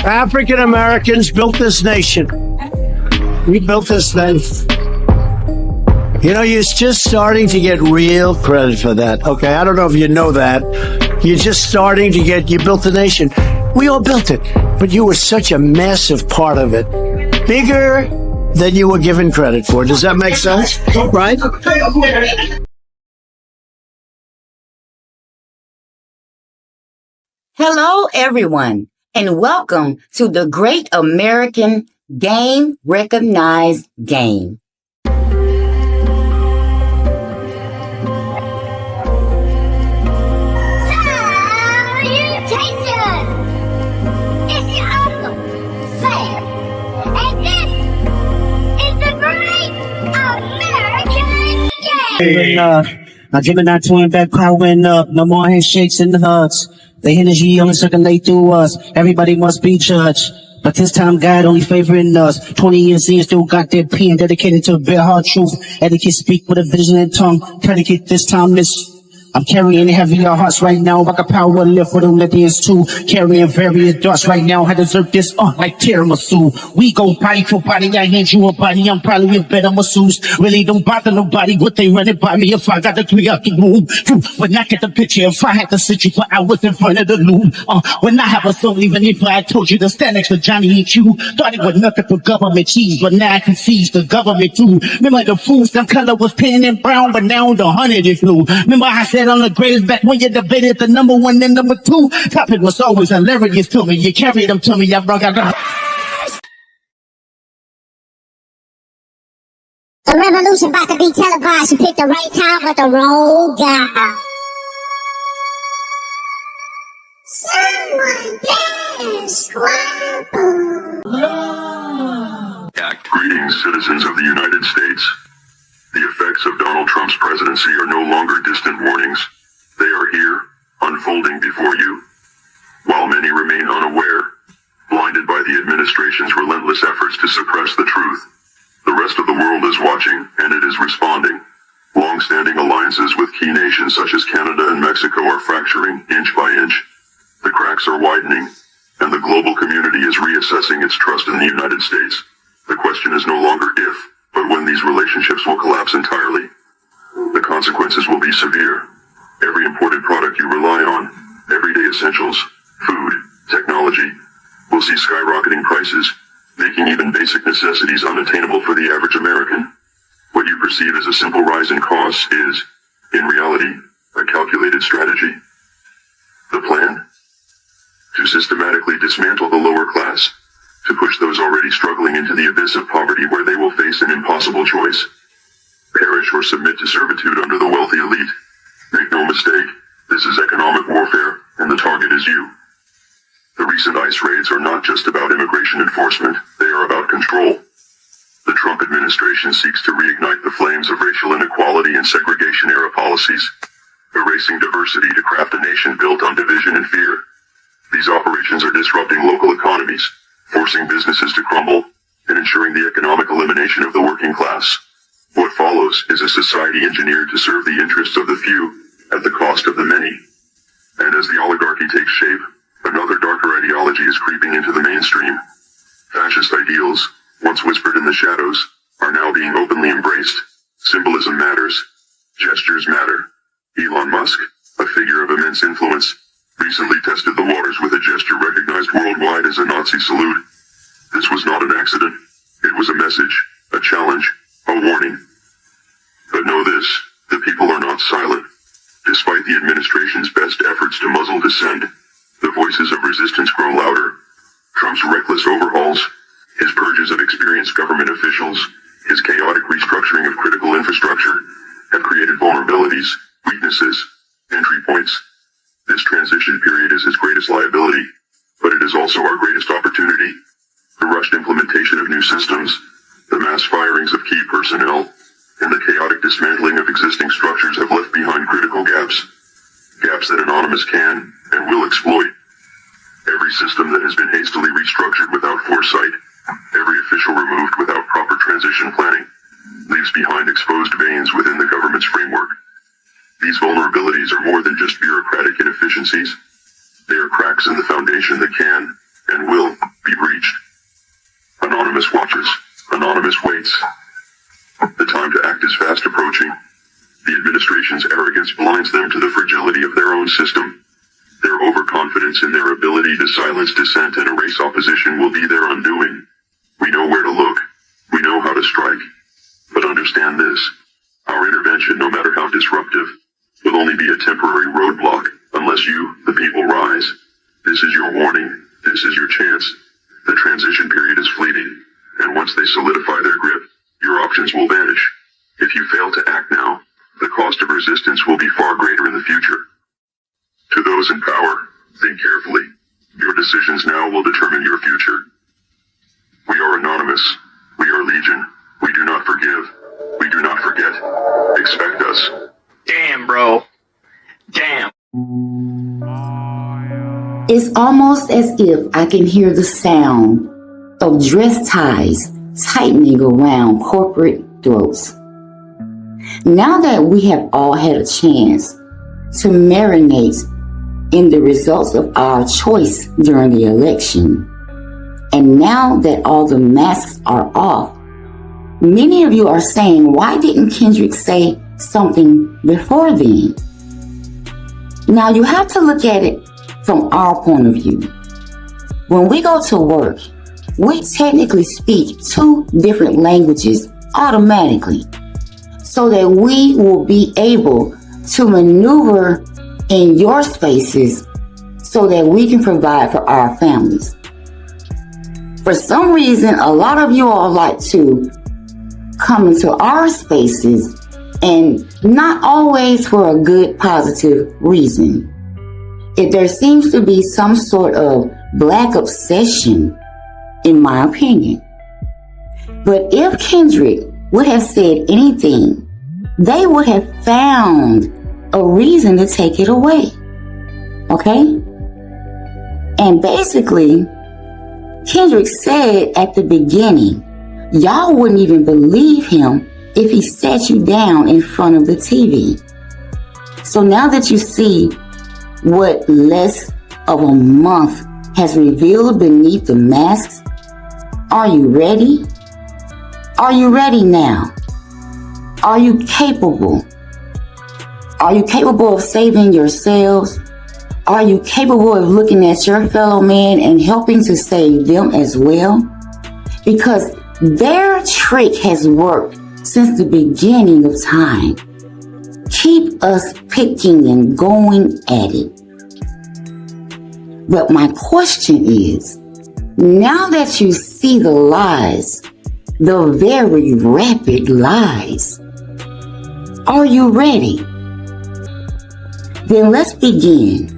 African Americans built this nation. We built this thing. You know, you're just starting to get real credit for that. Okay, I don't know if you know that. You're just starting to get, you built the nation. We all built it, but you were such a massive part of it. Bigger than you were given credit for. Does that make sense? Right? Hello, everyone, and welcome to the Great American Game Recognized Game. Now Gemini twin back powering up. No more handshakes and hugs. The energy only circulate through us. Everybody must be judged. But this time God only favoring us. 20 years in, still got that pen dedicated to a bare hard truth. Etiquette speak with a vision and tongue. Predicate this time miss. I'm carrying heavier hearts right now. Like a power lift for the Olympians too. Carrying various darts right now. I deserve this like tiramisu. We go body for body. I hand you a body. I'm probably a better masseuse. Really don't bother nobody what they running by me. If I got to clear up the room. When I get the picture, if I had to sit you for hours in front of the loom. When I have a soul, even if I told you to stand next to Johnny and you. Thought it was nothing for government cheese. But now I can seize the government too. Remember the food, some color was pink and brown. But now the 100 is blue. Remember I said I'm the greatest back when you debated the number one and number two. Topic was always hilarious to me. You carried them to me. I brought out the revolution about to be televised. You picked the right time with the wrong guy. Someone dance, squabble. Greetings, citizens of the United States. The effects of Donald Trump's presidency are no longer distant warnings. They are here, unfolding before you. While many remain unaware, blinded by the administration's relentless efforts to suppress the truth, the rest of the world is watching, and it is responding. Long-standing alliances with key nations such as Canada and Mexico are fracturing inch by inch. The cracks are widening, and the global community is reassessing its trust in the United States. The question is no longer if, but when these relationships will collapse entirely. The consequences will be severe. Every imported product you rely on, everyday essentials, food, technology, will see skyrocketing prices, making even basic necessities unattainable for the average American. What you perceive as a simple rise in costs is, in reality, a calculated strategy. The plan? To systematically dismantle the lower class, to push those already struggling into the abyss of poverty where they will face an impossible choice. Perish or submit to servitude under the wealthy elite. Make no mistake, this is economic warfare, and the target is you. The recent ICE raids are not just about immigration enforcement, they are about control. The Trump administration seeks to reignite the flames of racial inequality and segregation-era policies, erasing diversity to craft a nation built on division and fear. These operations are disrupting local economies, forcing businesses to crumble, and ensuring the economic elimination of the working class. What follows is a society engineered to serve the interests of the few at the cost of the many. And as the oligarchy takes shape, another darker ideology is creeping into the mainstream. Fascist ideals, once whispered in the shadows, are now being openly embraced. Symbolism matters. Gestures matter. Elon Musk, a figure of immense influence, recently tested the waters with a gesture recognized worldwide as a Nazi salute. This was not an accident. It was a message, a challenge, a warning. But know this, the people are not silent. Despite the administration's best efforts to muzzle dissent, the voices of resistance grow louder. Trump's reckless overhauls, his purges of experienced government officials, his chaotic restructuring of critical infrastructure, have created vulnerabilities, weaknesses, entry points. This transition period is his greatest liability, but it is also our greatest opportunity. The rushed implementation of new systems, the mass firings of key personnel, and the chaotic dismantling of existing structures have left behind critical gaps. Gaps that Anonymous can and will exploit. Every system that has been hastily restructured without foresight, every official removed without proper transition planning, leaves behind exposed veins within the government's framework. These vulnerabilities are more than just bureaucratic inefficiencies. They are cracks in the foundation that can and will Anonymous waits. The time to act is fast approaching. The administration's arrogance blinds them to the fragility of their own system. Their overconfidence in their ability to silence dissent and erase opposition will be their undoing. We know where to look. We know how to strike. But understand this. Our intervention, no matter how disruptive, will only be a temporary roadblock unless you, the people, rise. This is your warning. This is your chance. The transition period is fleeting, and once they solidify their grip, your options will vanish. If you fail to act now, the cost of resistance will be far greater in the future. To those in power, think carefully. Your decisions now will determine your future. We are anonymous. We are legion. We do not forgive. We do not forget. Expect us. Damn, bro. Damn. It's almost as if I can hear the sound of dress ties tightening around corporate throats. Now that we have all had a chance to marinate in the results of our choice during the election, and now that all the masks are off, many of you are saying, why didn't Kendrick say something before then? Now you have to look at it from our point of view. When we go to work, we technically speak two different languages automatically, so that we will be able to maneuver in your spaces so that we can provide for our families. For some reason, a lot of you all like to come into our spaces, and not always for a good, positive reason. If there seems to be some sort of black obsession, in my opinion. But if Kendrick would have said anything, they would have found a reason to take it away. Okay? And basically, Kendrick said at the beginning, y'all wouldn't even believe him if he sat you down in front of the TV. So now that you see what less of a month has revealed beneath the masks, are you ready? Are you ready now? Are you capable? Are you capable of saving yourselves? Are you capable of looking at your fellow man and helping to save them as well? Because their trick has worked since the beginning of time. Keep us picking and going at it. But my question is, now that you see the lies, the very rapid lies, are you ready? Then let's begin.